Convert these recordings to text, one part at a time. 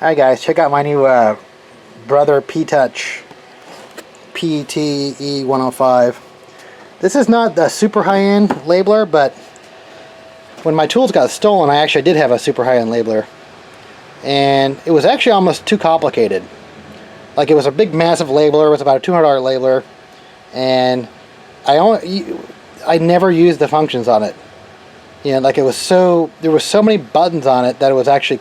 Alright guys, check out my new Brother P-Touch PT-E105. This is not the super high-end labeler, but when my tools got stolen, I actually did have a super high-end labeler. And it was actually almost too complicated. Like, it was a big massive labeler, it was about a $200 labeler, and I never used the functions on it. You know, like there were so many buttons on it that it was actually,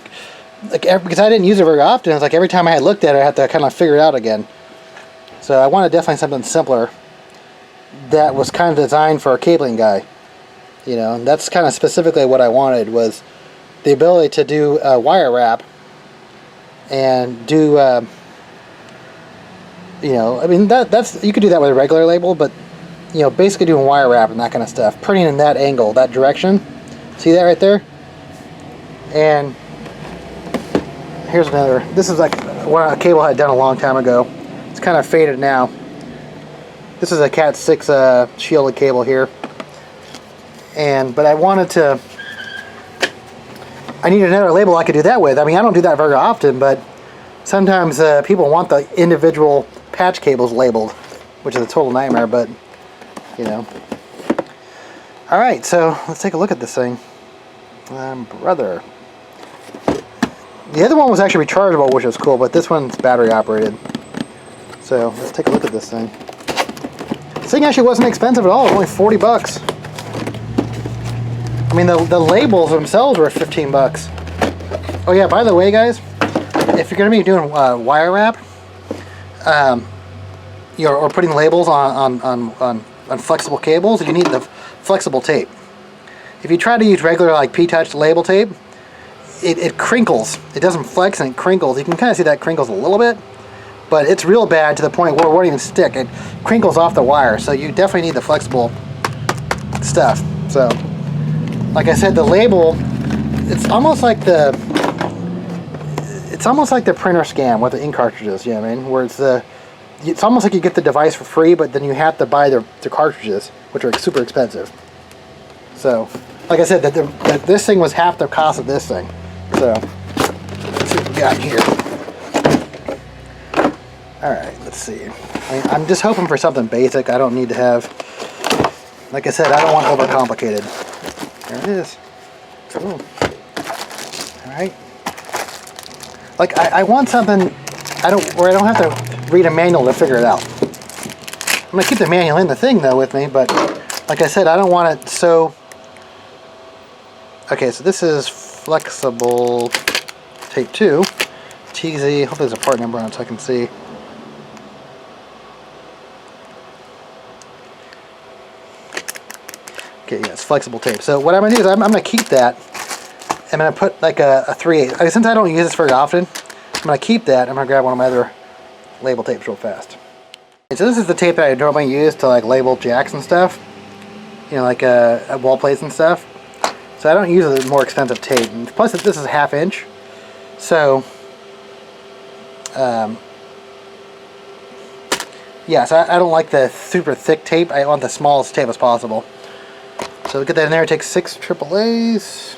like, because I didn't use it very often, it's like every time I had looked at it, I had to kind of figure it out again. So I wanted definitely something simpler that was kind of designed for a cabling guy. You know, and that's kind of specifically what I wanted, was the ability to do a wire wrap and do, you know, I mean, that's, you could do that with a regular label, but, you know, basically doing wire wrap and that kind of stuff, printing in that angle, that direction. See that right there? And here's another. This is like what a cable I had done a long time ago. It's kind of faded now. This is a Cat 6 shielded cable here. But I need another label I could do that with. I mean, I don't do that very often, but sometimes people want the individual patch cables labeled, which is a total nightmare, but, you know. Alright, so let's take a look at this thing. Brother. The other one was actually rechargeable, which was cool, but this one's battery operated. So let's take a look at this thing. This thing actually wasn't expensive at all. It was only 40 bucks. I mean, the labels themselves were 15 bucks. Oh yeah, by the way, guys, if you're going to be doing wire wrap, or putting labels on flexible cables, you need the flexible tape. If you try to use regular like P-Touch label tape, it crinkles. It doesn't flex and it crinkles. You can kind of see that crinkles a little bit, but it's real bad to the point where it won't even stick. It crinkles off the wire, so you definitely need the flexible stuff. So, like I said, the label, it's almost like the printer scan with the ink cartridges. You know what I mean? Where it's almost like you get the device for free, but then you have to buy the cartridges, which are super expensive. So, like I said, that this thing was half the cost of this thing. So, let's see what we got here. Alright, let's see. I mean, I'm just hoping for something basic. I don't need to have, like I said, I don't want overcomplicated. There it is. Cool. Alright. Like, I want something where I don't have to read a manual to figure it out. I'm going to keep the manual in the thing, though, with me, but like I said, I don't want it so... Okay, so this is flexible tape 2. TZ, hopefully there's a part number on it so I can see. Okay, yeah, it's flexible tape. So what I'm going to do is I'm going to keep that. I'm going to put like a 3/8. Since I don't use this very often, I'm going to keep that. I'm going to grab one of my other label tapes real fast. Okay, so this is the tape that I normally use to like label jacks and stuff. You know, like wall plates and stuff. So I don't use a more expensive tape. And plus, this is 1/2 inch. So, yeah, so I don't like the super thick tape. I want the smallest tape as possible. So get that in there. It takes 6 AAAs.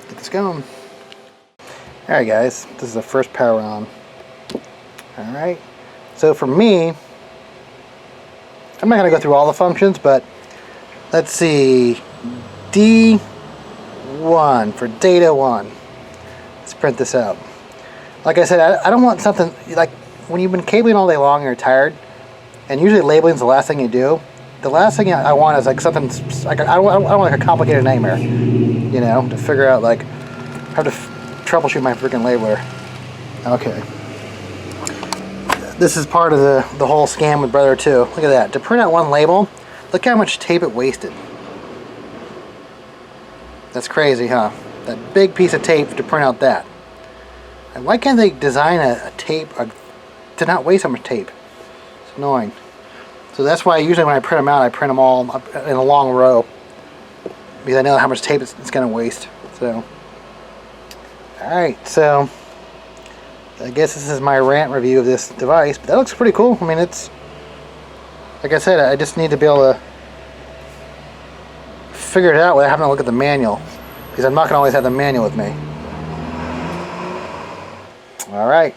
Get this going. Alright guys, this is the first power on. Alright, so for me, I'm not going to go through all the functions, but let's see, D1 for data 1. Let's print this out. Like I said, I don't want something, like when you've been cabling all day long and you're tired, and usually labeling is the last thing you do, the last thing I want is like something, like I don't want like a complicated nightmare, you know, to figure out like how to troubleshoot my freaking labeler. Okay. This is part of the whole scam with Brother 2. Look at that. To print out one label, look how much tape it wasted. That's crazy, huh? That big piece of tape to print out that. And why can't they design a tape to not waste so much tape? It's annoying. So that's why usually when I print them out, I print them all in a long row. Because I know how much tape it's going to waste. So, alright, so I guess this is my rant review of this device. But that looks pretty cool. I mean, it's, like I said, I just need to be able to figure it out without having to look at the manual. Because I'm not going to always have the manual with me. All right.